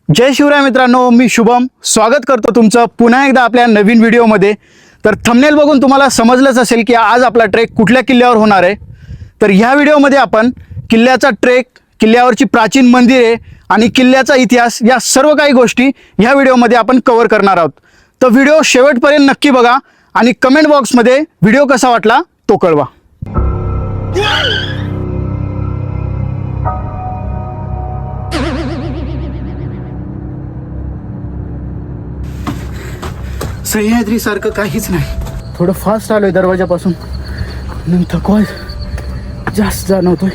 जय शिवराय मित्रांनो, मी शुभम स्वागत करतो तुमचं पुन्हा एकदा आपल्या नवीन व्हिडिओमध्ये। तर थंबनेल बघून तुम्हाला समजलंच असेल की आज आपला ट्रेक कुठल्या किल्ल्यावर होणार आहे। तर ह्या व्हिडिओमध्ये आपण किल्ल्याचा ट्रेक, किल्ल्यावरची प्राचीन मंदिरे आणि किल्ल्याचा इतिहास या सर्व काही गोष्टी ह्या व्हिडिओमध्ये आपण कव्हर करणार आहोत। तर व्हिडिओ शेवटपर्यंत नक्की बघा आणि कमेंट बॉक्समध्ये व्हिडिओ कसा वाटला तो कळवा। सह्याद्री सारखं काहीच नाही। थोडं फास्ट आलोय दरवाजापासून, थकवा जास्त जाणवतोय।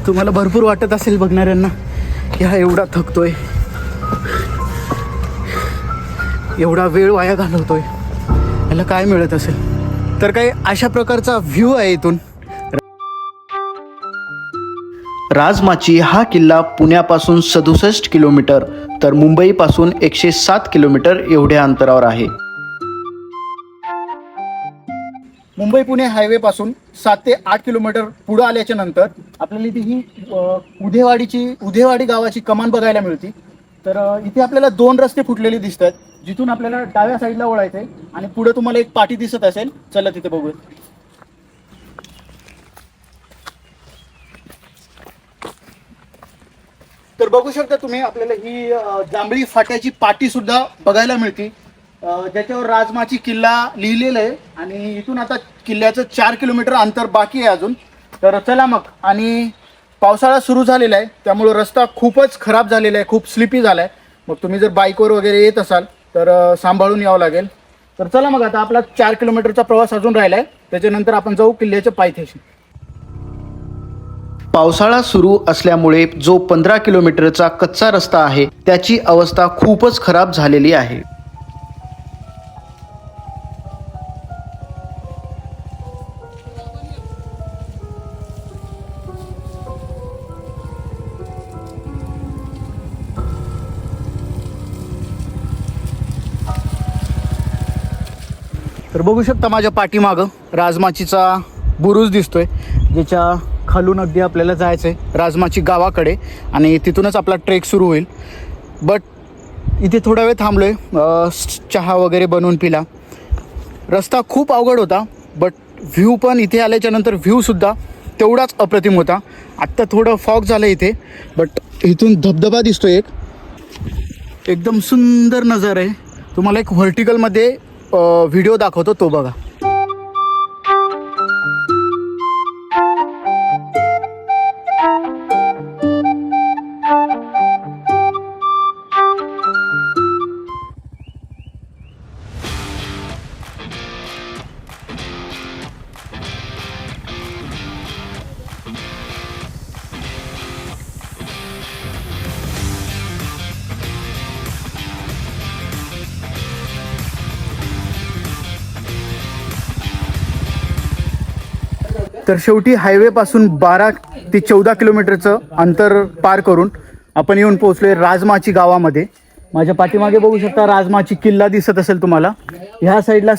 तुम्हाला भरपूर वाटत असेल बघणाऱ्यांना की हा एवढा थकतोय, एवढा वेळ वाया घालवतोय, याला काय मिळत असेल। तर काही अशा प्रकारचा व्ह्यू आहे इथून। राजमाची हा किल्ला पुण्यापासून 67 किलोमीटर तर मुंबईपासून 107 किलोमीटर एवढ्या अंतरावर आहे। मुंबई पुणे हायवे पासून 7 ते 8 किलोमीटर पुढे आल्याच्या नंतर आपल्याला इथे ही उधेवाडी गावाची कमान बघायला मिळते। तर इथे आपल्याला 2 रस्ते फुटलेले दिसतात, जिथून आपल्याला डाव्या साईडला वळायचं आहे आणि पुढे तुम्हाला एक पाटी दिसत असेल, चला तिथे बघूया। तर बघू शकता तुम्ही, आपल्याला ही जांभळी फाट्याची पाटी सुद्धा बघायला मिळते, ज्याच्यावर राजमाची किल्ला लिहिलेला आहे। आणि इथून आता किल्ल्याचं 4 किलोमीटर अंतर बाकी आहे अजून। तर चला मग, आणि पावसाळा सुरू झालेला आहे त्यामुळे रस्ता खूपच खराब झालेला आहे, खूप स्लिपी झाला आहे। मग तुम्ही जर बाईकवर वगैरे येत असाल तर सांभाळून यावं लागेल। तर चला मग, आता आपला 4 किलोमीटरचा प्रवास अजून राहिला आहे, त्याच्यानंतर आपण जाऊ किल्ल्याच्या पायथ्याशी। पावसाळा सुरू असल्यामुळे जो 15 किलोमीटरचा कच्चा रस्ता आहे त्याची अवस्था खूपच खराब झालेली आहे। तर बघू शकता माझ्या पाठीमागं राजमाचीचा बुरुज दिसतोय, ज्याच्या खालून अगदी आपल्याला जायचं आहे राजमाची गावाकडे आणि तिथूनच आपला ट्रेक सुरू होईल। बट इथे थोडा वेळ थांबलोय, चहा वगैरे बनवून पिला। रस्ता खूप अवघड होता, बट व्ह्यू पण इथे आल्याच्या नंतर व्ह्यूसुद्धा तेवढाच अप्रतिम होता। आत्ता थोडं फॉग झालं इथे, बट इथून धबधबा दिसतोय, एकदम सुंदर नजारा आहे। तुम्हाला एक व्हर्टिकलमध्ये व्हिडिओ दाखवतो, तो बघा। तर शेवटी हायवेपासून 12 ते 14 किलोमीटरचं अंतर पार करून आपण येऊन पोहोचलोय राजमाची गावामध्ये। माझ्या पाठीमागे बघू शकता राजमाची किल्ला दिसत असेल तुम्हाला। ह्या साईडला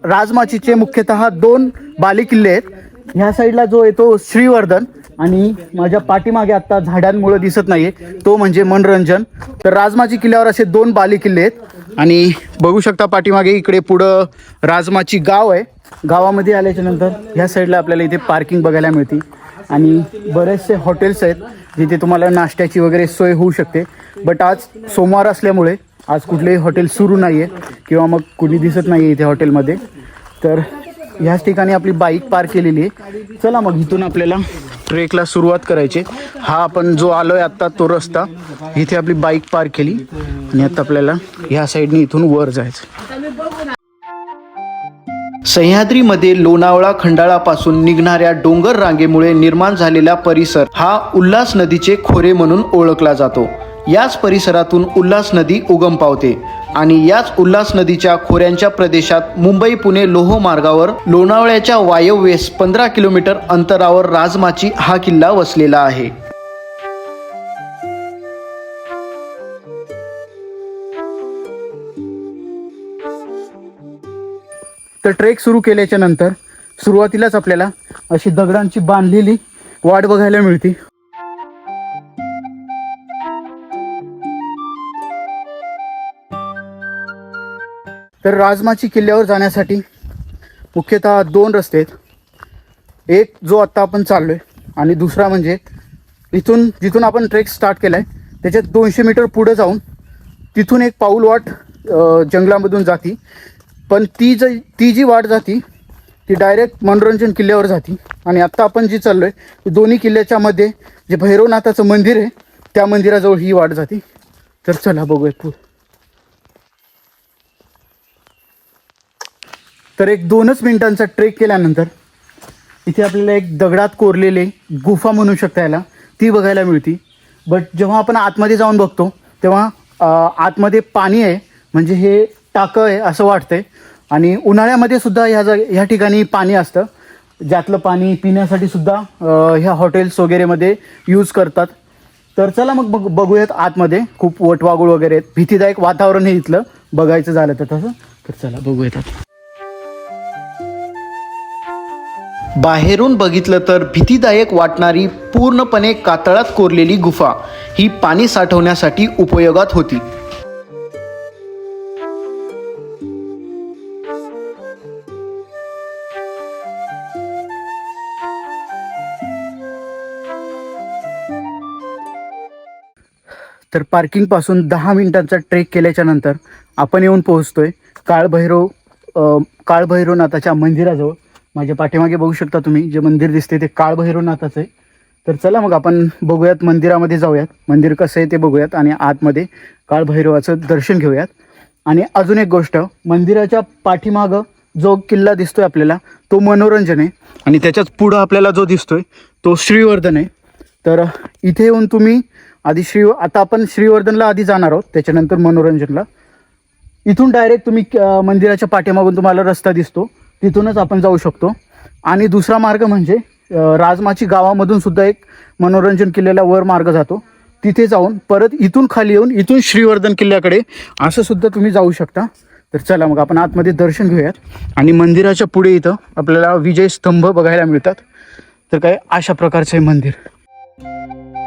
राजमाचीचे मुख्यतः 2 बाले किल्ले आहेत। ह्या साईडला जो आहे तो श्रीवर्धन, आणि माझ्या पाठीमागे आत्ता झाडांमुळे दिसत नाहीये तो म्हणजे मनोरंजन। तर राजमाची किल्ल्यावर असे 2 बाले किल्ले आहेत। आणि बघू शकता पाठीमागे इकडे पुढं राजमाची गाव आहे। गावामध्ये आल्याच्या नंतर ह्या साईडला आपल्याला इथे पार्किंग बघायला मिळते आणि बरेचसे हॉटेल्स आहेत जिथे तुम्हाला नाश्त्याची वगैरे सोय होऊ शकते। बट आज सोमवार असल्यामुळे आज कुठलेही हॉटेल सुरू नाही आहे किंवा मग कुणी दिसत नाही आहे इथे हॉटेलमध्ये। तर ह्याच ठिकाणी आपली बाईक पार्क केलेली आहे। चला मग, इथून आपल्याला ट्रेकला सुरुवात करायची। हा आपण जो आलो आहे आत्ता तो रस्ता, इथे आपली बाईक पार्क केली आणि आता आपल्याला ह्या साईडने इथून वर जायचं। सह्याद्रीमध्ये लोणावळा खंडाळापासून निघणाऱ्या डोंगर रांगेमुळे निर्माण झालेला परिसर हा उल्हास नदीचे खोरे म्हणून ओळखला जातो। याच परिसरातून उल्हास नदी उगम पावते आणि याच उल्हास नदीच्या खोऱ्यांच्या प्रदेशात मुंबई पुणे लोह मार्गावर लोणावळ्याच्या वायव्येस 15 किलोमीटर अंतरावर राजमाची हा किल्ला वसलेला आहे। तर ट्रेक सुरू केल्याच्या नंतर सुरुवातीलाच आपल्याला अशी दगडांची बांधलेली वाट बघायला मिळते। तर राजमाची किल्ल्यावर जाण्यासाठी मुख्यतः 2 रस्ते आहेत. एक जो आत्ता आपण चाललो आहे आणि दुसरा म्हणजे इथून जिथून आपण ट्रेक स्टार्ट केला आहे त्याच्यात 200 मीटर पुढं जाऊन तिथून एक पाऊल वाट जंगलामधून जाती. पण ती जी वाट जाती ती डायरेक्ट मनोरंजन किल्ल्यावर जाती. आणि आत्ता आपण जी चाललो आहे दोन्ही किल्ल्याच्या मध्ये जे भैरवनाथाचं मंदिर आहे त्या मंदिराजवळ ही वाट जाती. तर चला बघूयात पुढे. तर एक 2च मिनिटांचा ट्रेक केल्यानंतर इथे आपल्याला एक दगडात कोरलेले गुफा म्हणू शकता याला ती बघायला मिळते. बट जेव्हा आपण आतमध्ये जाऊन बघतो तेव्हा आतमध्ये पाणी आहे, म्हणजे हे टाकं आहे असं वाटतंय. आणि उन्हाळ्यामध्ये सुद्धा ह्या ठिकाणी पाणी असतं, ज्यातलं पाणी पिण्यासाठी सुद्धा ह्या हॉटेल्स वगैरेमध्ये यूज करतात. तर चला मग बघूयात आतमध्ये. खूप वटवागुळ वगैरे आहेत, भीतीदायक वातावरण हे इथलं बघायचं झालं तर तसं. तर चला बघूयात आत. बाहेरून बघितलं तर भीतीदायक वाटणारी पूर्णपणे कातळात कोरलेली गुफा ही पाणी साठवण्यासाठी उपयोगात होती. तर पार्किंगपासून 10 मिनिटांचा ट्रेक केल्याच्या नंतर आपण येऊन पोहोचतोय काळभैरवनाथाच्या मंदिराजवळ. माझ्या पाठीमागे बघू शकता तुम्ही जे मंदिर दिसते ते काळभैरवनाथाचं आहे. तर चला मग आपण बघूयात, मंदिरामध्ये जाऊयात, मंदिर कसं आहे ते बघूयात आणि आतमध्ये काळभैरवाचं दर्शन घेऊयात. आणि अजून एक गोष्ट, मंदिराच्या पाठीमागं जो किल्ला दिसतोय आपल्याला तो मनोरंजन आहे आणि त्याच्याच पुढं आपल्याला जो दिसतोय तो श्रीवर्धन आहे. तर इथे येऊन तुम्ही आधी आता आपण श्रीवर्धनला आधी जाणार आहोत, त्याच्यानंतर मनोरंजनला. इथून डायरेक्ट तुम्ही मंदिराच्या पाठीमागून तुम्हाला रस्ता दिसतो, तिथूनच आपण जाऊ शकतो. आणि दुसरा मार्ग म्हणजे राजमाची गावामधून सुद्धा एक मनोरंजन किल्ल्याला वर मार्ग जातो, तिथे जाऊन परत इथून खाली येऊन इथून श्रीवर्धन किल्ल्याकडे असं सुद्धा तुम्ही जाऊ शकता. तर चला मग आपण आतमध्ये दर्शन घेऊयात. आणि मंदिराच्या पुढे इथं आपल्याला विजय स्तंभ बघायला मिळतात. तर काय अशा प्रकारचं आहे मंदिर.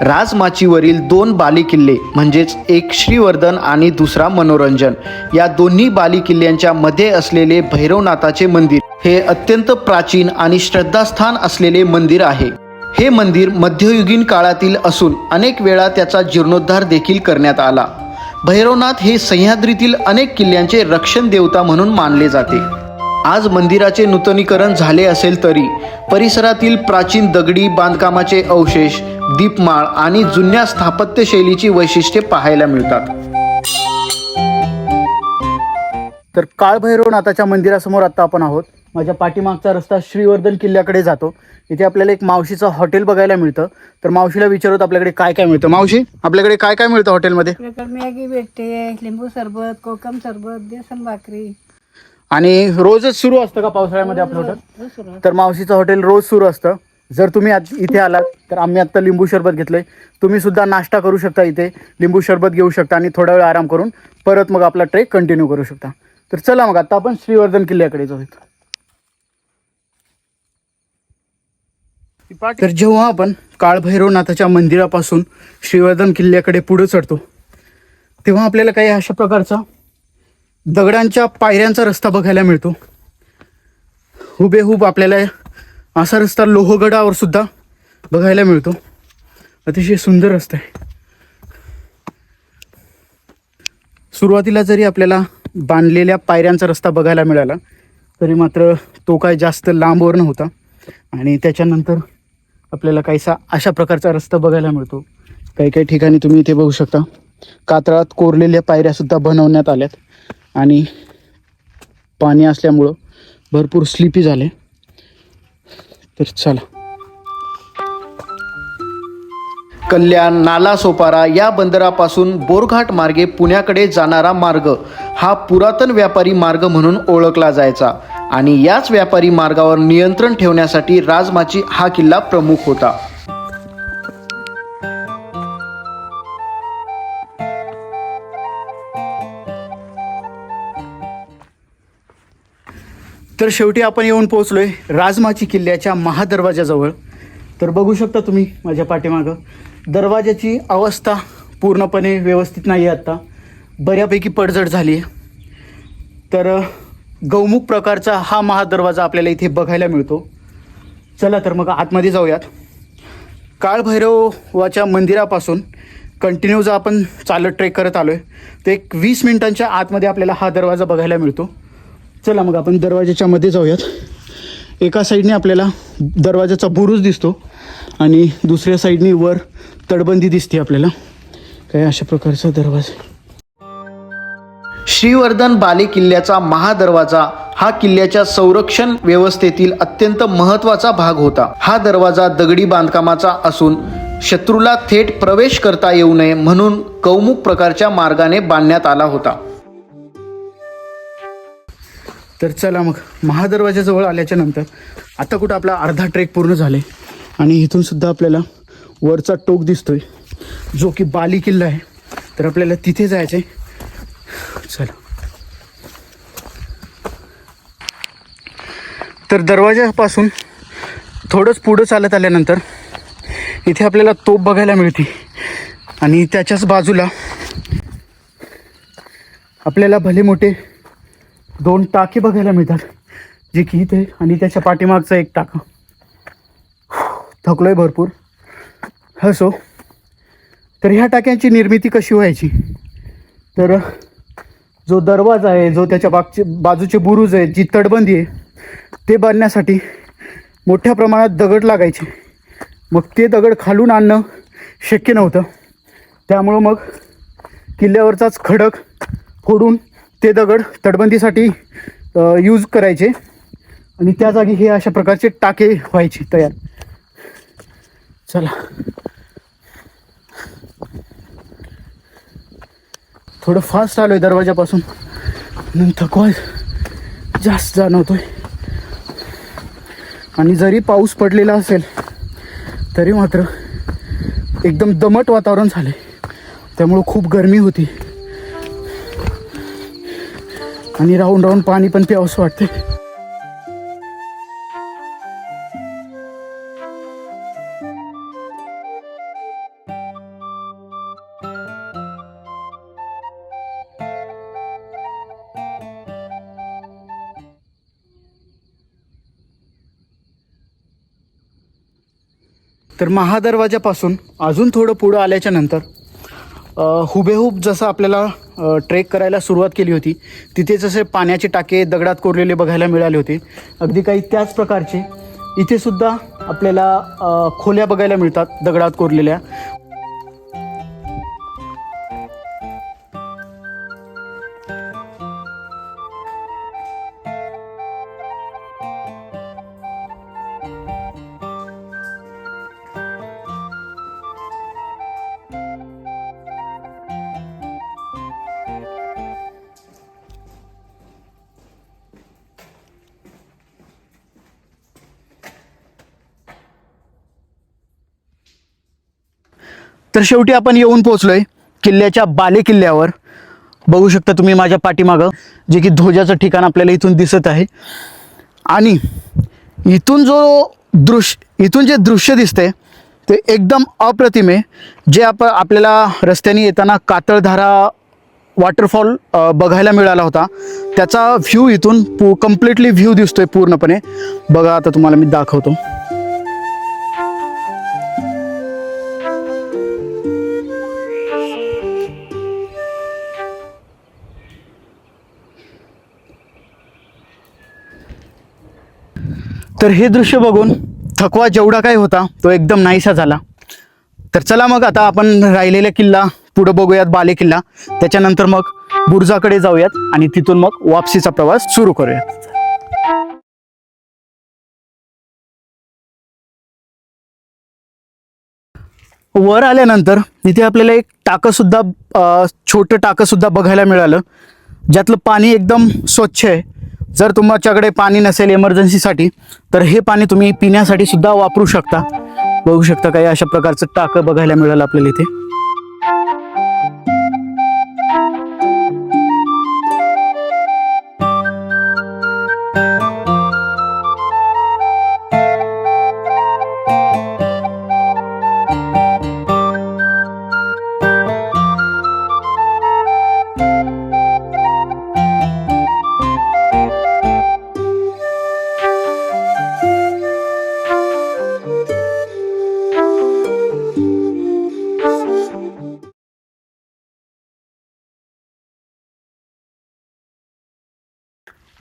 राजमाचीवरील 2 बालेकिल्ले म्हणजेच एक श्रीवर्धन आणि दुसरा मनोरंजन, या दोन्ही बालेकिल्ल्यांच्या मध्ये असलेले भैरवनाथाचे मंदिर हे अत्यंत प्राचीन आणि श्रद्धास्थान असलेले मंदिर आहे. हे मंदिर मध्ययुगीन काळातील असून अनेक वेळा त्याचा जीर्णोद्धार देखील करण्यात आला. भैरवनाथ हे सह्याद्रीतील अनेक किल्ल्यांचे रक्षण देवता म्हणून मानले जाते. आज मंदिराचे नूतनीकरण झाले असेल तरी परिसरातील प्राचीन दगडी बांधकामाचे अवशेष, दीपमाळ आणि जुन्या स्थापत्यशैलीची वैशिष्ट्ये पाहायला मिळतात. तर काळभैरवनाथाच्या मंदिरासमोर आता आपण आहोत. माझ्या पाठीमागचा रस्ता श्रीवर्धन किल्ल्याकडे जातो. इथे आपल्याला एक मावशीचं हॉटेल बघायला मिळतं. तर मावशीला विचारत आपल्याकडे काय काय मिळतं. मावशी, आपल्याकडे काय काय मिळतं हॉटेलमध्ये? मॅगी भेटते, लिंबू सरबत, कोकम सरबत, बेसन भाकरी. आणि रोजच सुरू असतं का पावसाळ्यामध्ये आपलं हॉटेल? तर मावशीचं हॉटेल रोज सुरू असतं. जर तुम्ही इथे आलात तर आम्ही आत्ता लिंबू सरबत घेतलंय, तुम्ही सुद्धा नाश्ता करू शकता, इथे लिंबू सरबत घेऊ शकता आणि थोडा वेळ आराम करून परत मग आपला ट्रेक कंटिन्यू करू शकता. तर चला मग आता आपण श्रीवर्धन किल्ल्याकडे जाऊयात. तर जेव्हा आपण काळभैरवनाथाच्या मंदिरापासून श्रीवर्धन किल्ल्याकडे पुढे चढतो तेव्हा आपल्याला काही अशा प्रकारचा दगडांच्या पायऱ्यांचा रस्ता बघायला मिळतो. हुबेहूब आपल्याला असा रस्ता लोहगडावर सुद्धा बघायला मिळतो. अतिशय सुंदर रस्ता आहे. सुरुवातीला जरी आपल्याला बांधलेल्या पायऱ्यांचा रस्ता बघायला मिळाला तरी मात्र तो काय जास्त लांबवर नव्हता. आणि त्याच्यानंतर आपल्याला काहीसा अशा प्रकारचा रस्ता बघायला मिळतो. काही काही ठिकाणी तुम्ही इथे बघू शकता कातळात कोरलेल्या पायऱ्यासुद्धा बनवण्यात आल्यात आणि पाणी असल्यामुळं भरपूर स्लिपी झाले. तर चला. कल्याण, नालासोपारा या बंदरापासून बोरघाट मार्गे पुण्याकडे जाणारा मार्ग हा पुरातन व्यापारी मार्ग म्हणून ओळखला जायचा आणि याच व्यापारी मार्गावर नियंत्रण ठेवण्यासाठी राजमाची हा किल्ला प्रमुख होता. तर शेवटी आपण येऊन पोहोचलोय राजमाची किल्ल्याच्या महादरवाजाजवळ. तर बघू शकता तुम्ही माझ्या पाठीमागं दरवाजाची अवस्था पूर्णपणे व्यवस्थित नाही आहे. आत्ता बऱ्यापैकी पडझड झाली आहे. तर गौमुख प्रकारचा हा महादरवाजा आपल्याला इथे बघायला मिळतो. चला तर मग आतमध्ये जाऊयात. काळभैरवाच्या मंदिरापासून कंटिन्यू जर आपण चालत ट्रेक करत आलो आहे तर एक 20 मिनिटांच्या आतमध्ये आपल्याला हा दरवाजा बघायला मिळतो. चला मग आपण दरवाजाच्या मध्ये जाऊयात. एका साईडने आपल्याला दरवाजाचा बुरुज दिसतो आणि दुसऱ्या साईडने वर तटबंदी दिसते आपल्याला. काय अशा प्रकारचा दरवाजा. श्रीवर्धन बाले किल्ल्याचा महादरवाजा हा किल्ल्याच्या संरक्षण व्यवस्थेतील अत्यंत महत्त्वाचा भाग होता. हा दरवाजा दगडी बांधकामाचा असून शत्रूला थेट प्रवेश करता येऊ नये म्हणून कौमुख प्रकारच्या मार्गाने बांधण्यात आला होता. तर चला मग महादरवाजाजवळ आल्याच्या नंतर आता कुठं आपला अर्धा ट्रेक पूर्ण झाले आणि इथून सुद्धा आपल्याला वरचा टोक दिसतोय जो की बाली किल्ला आहे. तर आपल्याला तिथे जायचं आहे. चला. तर दरवाजापासून थोडंच पुढं चालत आल्यानंतर इथे आपल्याला तोफ बघायला मिळते आणि त्याच्याच बाजूला आपल्याला भले मोठे 2 टाके बघायला मिळतात जे की इथे आणि त्याच्या पाठीमागचं एक टाकं. थकलोय भरपूर. हसो. तर ह्या टाक्यांची निर्मिती कशी व्हायची तर जो दरवाजा आहे जो त्याच्या बाजूचे बुरुज आहे जी तटबंदी आहे ते बांधण्यासाठी मोठ्या प्रमाणात दगड लागायचे. मग ते दगड खालून आणणं शक्य नव्हतं. त्यामुळं मग किल्ल्यावरचाच खडक फोडून ते दगड तटबंदीसाठी यूज करायचे आणि त्या जागी हे अशा प्रकारचे टाके व्हायचे तयार. चला. थोडं फास्ट आलो आहे दरवाजापासून म्हणून थकवा जास्त जाणवतोय. आणि जरी पाऊस पडलेला असेल तरी मात्र एकदम दमट वातावरण झालं आहे. त्यामुळं खूप गरमी होती आणि राहून राहून पाणी पण प्यावंसं वाटते. तर महादरवाजापासून अजून थोडं पुढं आल्याच्या नंतर हुबेहूब जसं आपल्याला ट्रेक करायला सुरुवात केली होती तिथे जसे पाण्याचे टाके दगडात कोरलेले बघायला मिळाले होते अगदी काही त्याच प्रकारचे इथे सुद्धा आपल्याला खोल्या बघायला मिळतात दगडात कोरलेल्या. तर शेवटी आपण येऊन पोहोचलोय किल्ल्याच्या बाले किल्ल्यावर. बघू शकता तुम्ही माझ्या पाठीमागं जे की ध्वजाचं ठिकाण आपल्याला इथून दिसत आहे. आणि इथून इथून जे दृश्य दिसते ते एकदम अप्रतिम आहे. जे आपल्याला रस्त्याने येताना कातळधारा वॉटरफॉल बघायला मिळाला होता त्याचा व्ह्यू इथून कम्प्लिटली व्ह्यू दिसतोय पूर्णपणे. बघा आता तुम्हाला मी दाखवतो. तर हे दृश्य बघून थकवा जेवढा काय होता तो एकदम नाहीसा झाला. तर चला मग आता आपण राहिलेला किल्ला पुढे बघूयात बाले किल्ला. त्याच्यानंतर मग बुरुजाकडे जाऊयात आणि तिथून मग वापसीचा प्रवास सुरू करूयात. वर आल्यानंतर इथे आपल्याला एक टाकंसुद्धा छोटं टाकंसुद्धा बघायला मिळालं ज्यातलं पाणी एकदम स्वच्छ आहे. जर तुमच्याकडे पाणी नसेल इमर्जन्सीसाठी तर हे पाणी तुम्ही पिण्यासाठी सुद्धा वापरू शकता. बघू शकता काही अशा प्रकारचं टाकं बघायला मिळालं आपल्याला इथे.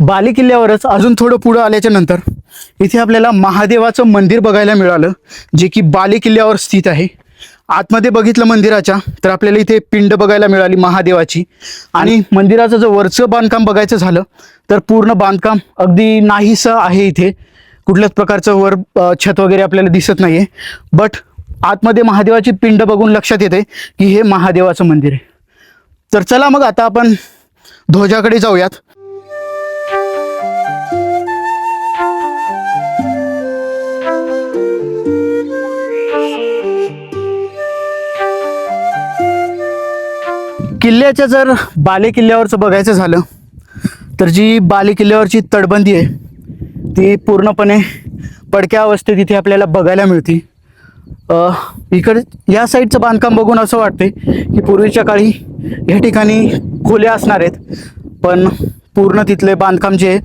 बाले किल्ल्यावरच अजून थोडं पुढं आल्याच्या नंतर इथे आपल्याला महादेवाचं मंदिर बघायला मिळालं, जे की बाले किल्ल्यावर स्थित आहे. आतमध्ये बघितलं मंदिराच्या तर आपल्याला इथे पिंड बघायला मिळाली महादेवाची. आणि मंदिराचं जर वरचं बांधकाम बघायचं झालं तर पूर्ण बांधकाम अगदी नाहीसं आहे. इथे कुठल्याच प्रकारचं वर छत वगैरे आपल्याला दिसत नाही आहे. बट आतमध्ये महादेवाची पिंड बघून लक्षात येते की हे महादेवाचं मंदिर आहे. तर चला मग आता आपण ध्वजाकडे जाऊयात. किल्ल्याच्या जर बाले किल्ल्यावरचं बघायचं झालं तर जी बाले किल्ल्यावरची तटबंदी आहे ती पूर्णपणे पडक्या अवस्थेत इथे आपल्याला बघायला मिळते. इकडे या साईडचं बांधकाम बघून असं वाटते की पूर्वीच्या काळी या ठिकाणी खोल्या असणार आहेत, पण पूर्ण तिथले बांधकाम जे आहे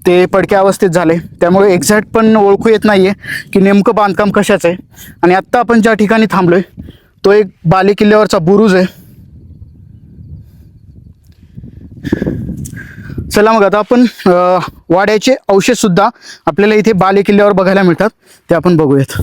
ते पडक्या अवस्थेत झाले. त्यामुळे एक्झॅक्ट पण ओळखू येत नाही आहे की नेमकं बांधकाम कशाचं आहे. आणि आत्ता आपण ज्या ठिकाणी थांबलो आहे तो एक बाले किल्ल्यावरचा बुरुज आहे. चला मग आता आपण वाड्याचे अवशेष सुद्धा आपल्याला इथे बाले किल्ल्यावर बघायला मिळतात, ते आपण बघूयात.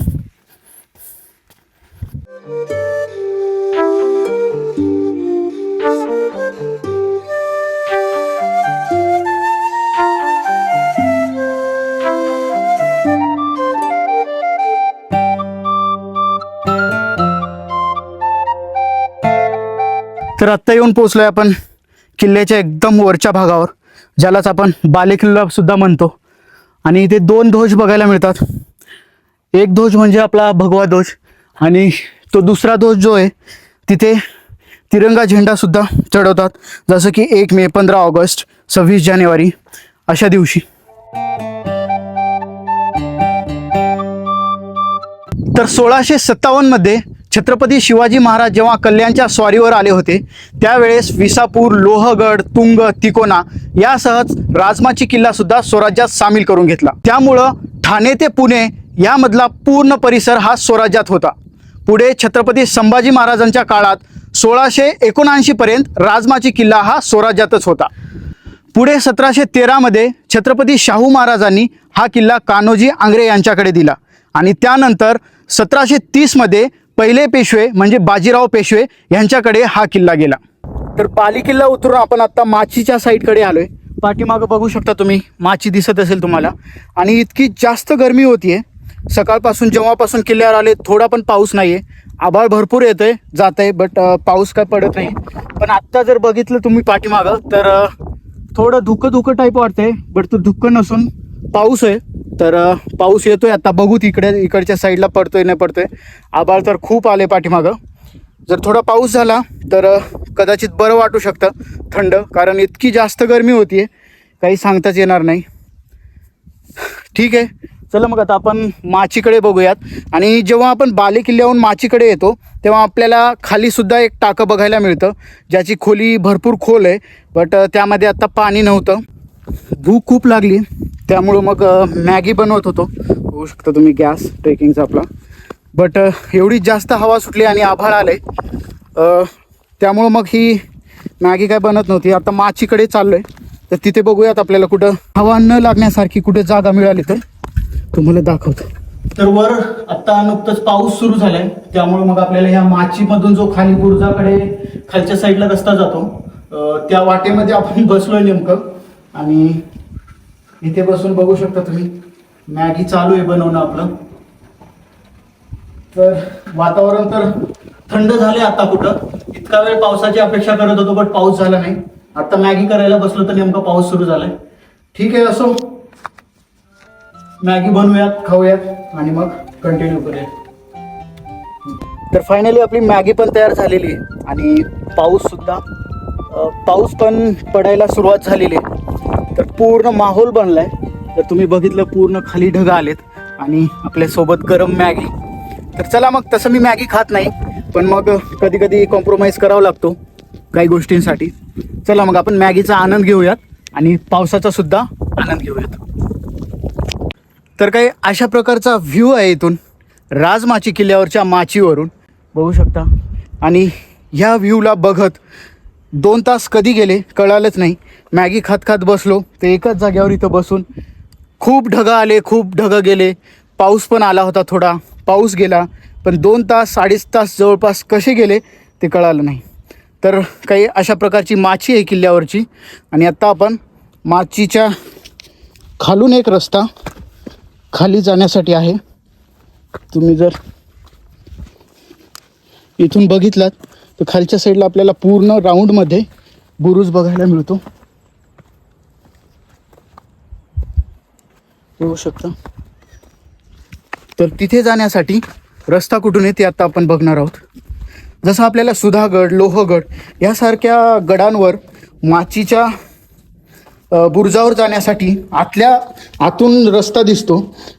तर आत्ता येऊन पोहोचलोय आपण किल्ल्याच्या एकदम वरच्या भागावर, ज्यालाच आपण बाले किल्ला सुद्धा म्हणतो. आणि इथे दोन ध्वज बघायला मिळतात. एक ध्वज म्हणजे आपला भगवा ध्वज, आणि तो दुसरा ध्वज जो आहे तिथे तिरंगा झेंडा सुद्धा चढवतात, जसं की 1 मे, 15 ऑगस्ट, 26 जानेवारी अशा दिवशी. तर 1657 मध्ये छत्रपती शिवाजी महाराज जेव्हा कल्याणच्या स्वारीवर आले होते त्यावेळेस विसापूर, लोहगड, तुंग, तिकोना यासहच राजमाची किल्ला सुद्धा स्वराज्यात सामील करून घेतला. त्यामुळं ठाणे ते पुणे यामधला पूर्ण परिसर हा स्वराज्यात होता. पुढे छत्रपती संभाजी महाराजांच्या काळात 1679 पर्यंत राजमाची किल्ला हा स्वराज्यातच होता. पुढे 1713 मध्ये छत्रपती शाहू महाराजांनी हा किल्ला कान्होजी आंग्रे यांच्याकडे दिला. आणि त्यानंतर 1730 मध्ये पहिले पेशवे म्हणजे बाजीराव पेशवे यांच्याकडे हा किल्ला गेला. तर बाले किल्ला उतरून आपण आता माचीच्या साईडकडे आलोय. पाठीमागं बघू शकता तुम्ही, माची दिसत असेल तुम्हाला. आणि इतकी जास्त गरमी होतीये सकाळपासून, जेव्हापासून किल्ल्यावर आले थोडा पण पाऊस नाहीये. आभाळ भरपूर येतंय जातंय, बट पाऊस काय पडत नाही. पण आत्ता जर बघितलं तुम्ही पाठीमागं तर थोडं धुकं टाईप वाटतंय, बट तो धुकं नसून पाऊस आहे. तर पाऊस येतोय आता, बघू इकडच्या साईडला पडतोय नाही पडतोय. आभाळ तर खूप आले पाठीमागं. जर थोडा पाऊस झाला तर कदाचित बरं वाटू शकतं, थंड, कारण इतकी जास्त गरमी होतीये काही सांगताच येणार नाही. ठीक आहे, चला मग आता आपण माचीकडे बघूयात. आणि जेव्हा आपण बाले किल्ल्याहून माचीकडे येतो तेव्हा आपल्याला खाली सुद्धा एक टाकं बघायला मिळतं, ज्याची खोली भरपूर खोल आहे, बट त्यामध्ये आता पाणी नव्हतं. भूक खूप लागली त्यामुळं मग मॅगी बनवत होतो. बघू शकता तुम्ही गॅस ट्रेकिंगचा आपला. बट एवढी जास्त हवा सुटली आणि आभाळ आले, त्यामुळं मग ही मॅगी काय बनत नव्हती. आता माचीकडे चाललो आहे, तर तिथे बघूयात आपल्याला कुठं हवा न लागण्यासारखी कुठे जागा मिळाली तर तुम्हाला दाखवतो. तर वर आत्ता नुकतंच पाऊस सुरू झालाय, त्यामुळे मग आपल्याला ह्या माचीमधून जो खाली बुरुजाकडे खालच्या साईडला रस्ता जातो त्या वाटेमध्ये आपण बसलोय नेमकं. आणि इथे बसून बघू शकता तुम्ही मॅगी चालू आहे बनवणं आपलं. तर वातावरण तर थंड झाले आता. कुठं इतका वेळ पावसाची अपेक्षा करत होतो बट पाऊस झाला नाही. आता मॅगी करायला बसलो तर नेमका पाऊस सुरू झालाय. ठीक आहे, असो, मॅगी बनवूयात, खाऊयात आणि मग कंटिन्यू करूयात. तर फायनली आपली मॅगी पण तयार झालेली आहे आणि पाऊस पण पडायला सुरुवात झालेली आहे. तर पूर्ण माहोल बनलाय. तर तुम्ही बघितलं पूर्ण खाली ढग आलेत आणि आपल्यासोबत गरम मॅगी. तर चला मग, तसं मी मॅगी खात नाही, पण मग कधी कधी कॉम्प्रोमाइज करावा लागतो काही गोष्टींसाठी. चला मग आपण मॅगीचा आनंद घेऊयात आणि पावसाचा सुद्धा आनंद घेऊयात. तर काही अशा प्रकारचा व्ह्यू आहे इथून राजमाची किल्ल्यावरच्या माचीवरून, बघू शकता. आणि ह्या व्ह्यूला बघत 2 तास कधी गेले कळालंच नाही. मॅगी खात खात बसलो ते एकाच जागेवर इथं बसून. खूप ढगं आले, खूप ढगं गेले, पाऊस पण आला होता, थोडा पाऊस गेला, पण 2 तास 2.5 तास जवळपास कसे गेले ते कळालं नाही. तर काही अशा प्रकारची माची आहे किल्ल्यावरची. आणि आत्ता आपण माचीच्या खालून एक रस्ता खाली जाण्यासाठी आहे. तुम्ही जर इथून बघितलात तर खालच्या साईडला आपल्याला पूर्ण राऊंडमध्ये बुरुज बघायला मिळतो. बघू शकता. तर तिथे जाण्यासाठी रस्ता कुठून आहे ते आता आपण बघणार आहोत. जसं आपल्याला सुधागड, लोहगड यासारख्या गडांवर माचीच्या बुरुजावर जाण्यासाठी आतून रस्ता दिसतो.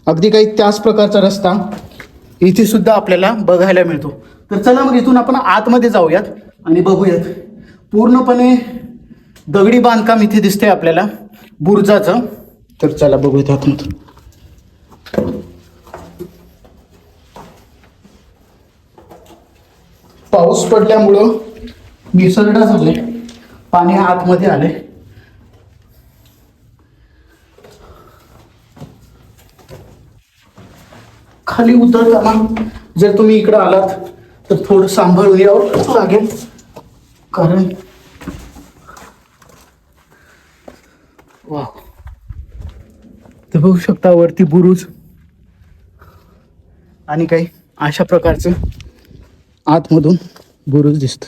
अगदी काही त्याच प्रकारचा रस्ता इथे सुद्धा आपल्याला बघायला मिळतो. तर चला मग इथून आपण आतमध्ये जाऊयात आणि बघूयात. पूर्णपणे दगडी बांधकाम इथे दिसतंय आपल्याला बुरुजाचं. तर चला बघूयात आतमधून. पाऊस पडल्यामुळं निसरडा झाले, पाणी आतमध्ये आले. खाली उतरताना जर तुम्ही इकडं आलात तर थोडं सांभाळून यावं लागेल, कारण वा, ते बघू शकता वरती बुरुज आणि काही अशा प्रकारचं आतमधून बुरुज दिसतं.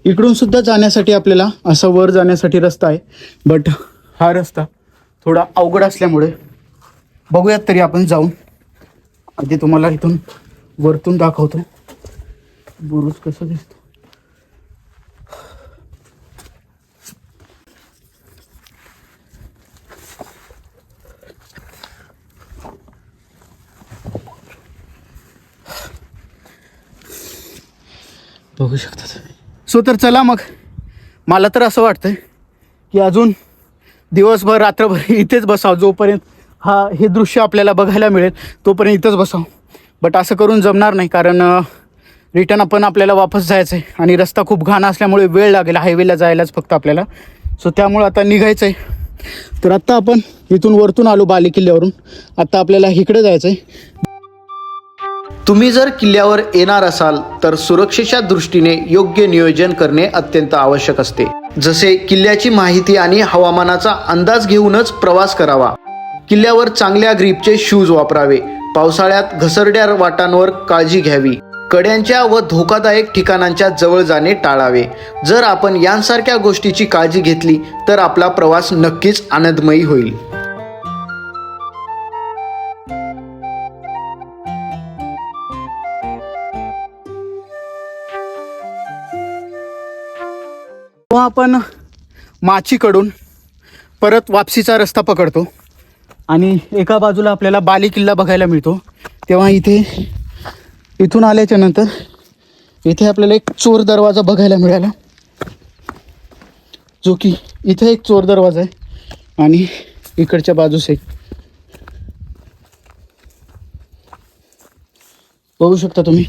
इकडून सुद्धा जाण्यासाठी आपल्याला असा वर जाण्यासाठी रस्ता आहे, बट हा रस्ता थोडा अवघड असल्यामुळे बघूयात तरी आपण जाऊन. आधी तुम्हाला इथून वरतून दाखवतो बुरुज कसं दिसतो. बघू शकता तुम्ही. सो तर चला मग, मला तर असं वाटतंय की अजून दिवसभर रात्रभर इथेच बसावं. जोपर्यंत हे दृश्य आपल्याला बघायला मिळेल तोपर्यंत इथंच बसावं. बट असं करून जमणार नाही, कारण रिटर्न आपण आपल्याला वापस जायचं आहे आणि रस्ता खूप घाण असल्यामुळे वेळ लागेल हायवेला जायलाच फक्त आपल्याला. सो त्यामुळे आता निघायचं आहे. तर आत्ता आपण इथून वरतून आलो बाले किल्ल्यावरून. आत्ता आपल्याला इकडे जायचं आहे. तुम्ही जर किल्ल्यावर येणार असाल तर सुरक्षेच्या दृष्टीने योग्य नियोजन करणे अत्यंत आवश्यक असते. जसे किल्ल्याची माहिती आणि हवामानाचा अंदाज घेऊनच प्रवास करावा. किल्ल्यावर चांगल्या ग्रीपचे शूज वापरावे. पावसाळ्यात घसरड्या वाटांवर काळजी घ्यावी. कड्यांच्या व धोकादायक ठिकाणांच्या जवळ जाणे टाळावे. जर आपण यांसारख्या गोष्टीची काळजी घेतली तर आपला प्रवास नक्कीच आनंदमयी होईल. आपण माचीकडून परत वापसीचा रस्ता पकडतो आणि एका बाजूला आपल्याला बाली किल्ला बघायला मिळतो. तेव्हा इथून आल्याच्या नंतर इथे आपल्याला एक चोर दरवाजा बघायला मिळाला, जो की इथे एक चोर दरवाजा आहे आणि इकडच्या बाजूस एक. बघू शकता तुम्ही.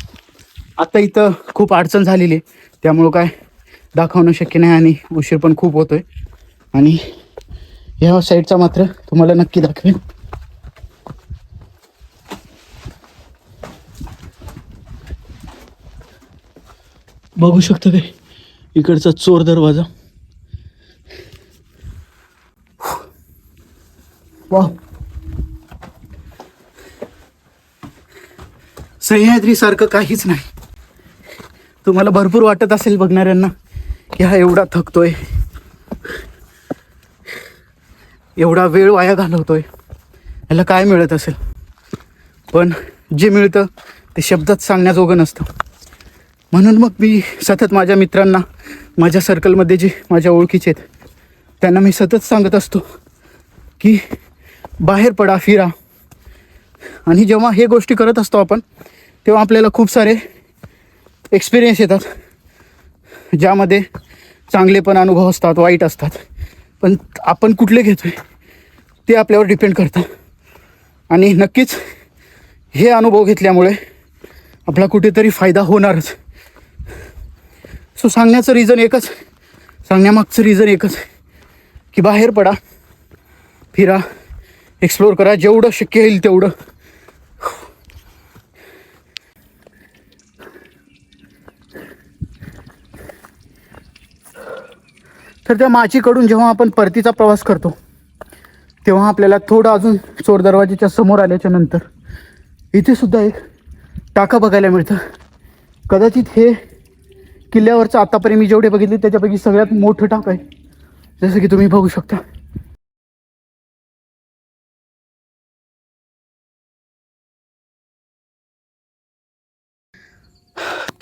आता इथं खूप अडचण झालेली आहे, त्यामुळं काय दाखवणं शक्य नाही आणि उशीर पण खूप होतोय. आणि ह्या साईडचा मात्र तुम्हाला नक्की दाखवेन. बघू शकता काय इकडचा चोर दरवाजा. वा, सह्याद्री सारखं काहीच नाही. तुम्हाला भरपूर वाटत असेल बघणाऱ्यांना की हा एवढा थकतोय, एवढा वेळ वाया घालवतोय, याला काय मिळत असेल. पण जे मिळतं ते शब्दात सांगण्याजोगं नसतं. म्हणून मग मी सतत माझ्या मित्रांना, माझ्या सर्कलमध्ये जे माझ्या ओळखीचे आहेत त्यांना मी सतत सांगत असतो की बाहेर पडा, फिरा. आणि जेव्हा हे गोष्टी करत असतो आपण तेव्हा आपल्याला खूप सारे एक्सपिरियन्स येतात, ज्यामध्ये चांगले पण अनुभव असतात, वाईट असतात. पण आपण कुठले घेतो आहे ते आपल्यावर डिपेंड करतं. आणि नक्कीच हे अनुभव घेतल्यामुळे आपला कुठेतरी फायदा होणारच. सो सांगण्याचं रिझन एकच, सांगण्यामागचं रिझन एकच की बाहेर पडा, फिरा, एक्सप्लोअर करा, जेवढं शक्य होईल तेवढं. तर त्या माचीकडून जेव्हा आपण परतीचा प्रवास करतो तेव्हा आपल्याला थोडं अजून चोर दरवाजेच्या समोर आल्याच्या नंतर इथे सुद्धा एक टाका बघायला मिळतं. कदाचित हे किल्ल्यावरचं आतापर्यंत मी जेवढे बघितले त्याच्यापैकी सगळ्यात मोठं टाक आहे, जसं की तुम्ही बघू शकता.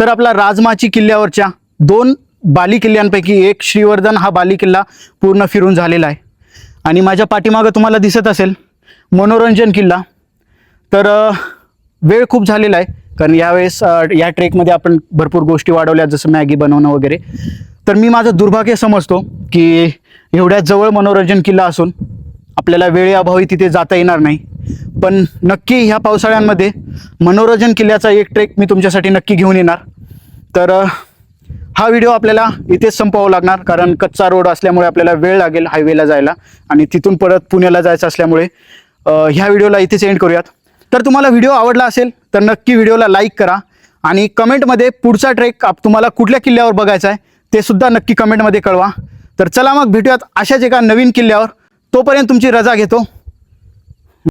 तर आपला राजमाची किल्ल्यावरच्या 2 बाली किल्ल्यांपैकी एक श्रीवर्धन हा बाली किल्ला पूर्ण फिरून झालेला आहे. आणि माझ्या पाठीमागं तुम्हाला दिसत असेल मनोरंजन किल्ला. तर वेळ खूप झालेला आहे, कारण यावेळेस या ट्रेकमध्ये आपण भरपूर गोष्टी वाढवल्या, जसं मॅगी बनवणं वगैरे. तर मी माझं दुर्भाग्य समजतो की एवढ्या जवळ मनोरंजन किल्ला असून आपल्याला वेळेअभावी तिथे जाता येणार नाही. पण नक्की ह्या पावसाळ्यांमध्ये मनोरंजन किल्ल्याचा एक ट्रेक मी तुमच्यासाठी नक्की घेऊन येणार. तर हा व्हिडिओ आपल्याला इथेच संपवावा लागणार, कारण कच्चा रोड असल्यामुळे आपल्याला वेळ लागेल हायवेला जायला आणि तिथून परत पुण्याला जायचं असल्यामुळे ह्या व्हिडिओला इथेच एंड करूयात. तर तुम्हाला व्हिडिओ आवडला असेल तर नक्की व्हिडिओला लाईक करा आणि कमेंटमध्ये पुढचा ट्रेक तुम्हाला कुठल्या किल्ल्यावर बघायचा आहे ते सुद्धा नक्की कमेंटमध्ये कळवा. तर चला मग भेटूयात अशाच एका नवीन किल्ल्यावर. तोपर्यंत तुमची रजा घेतो.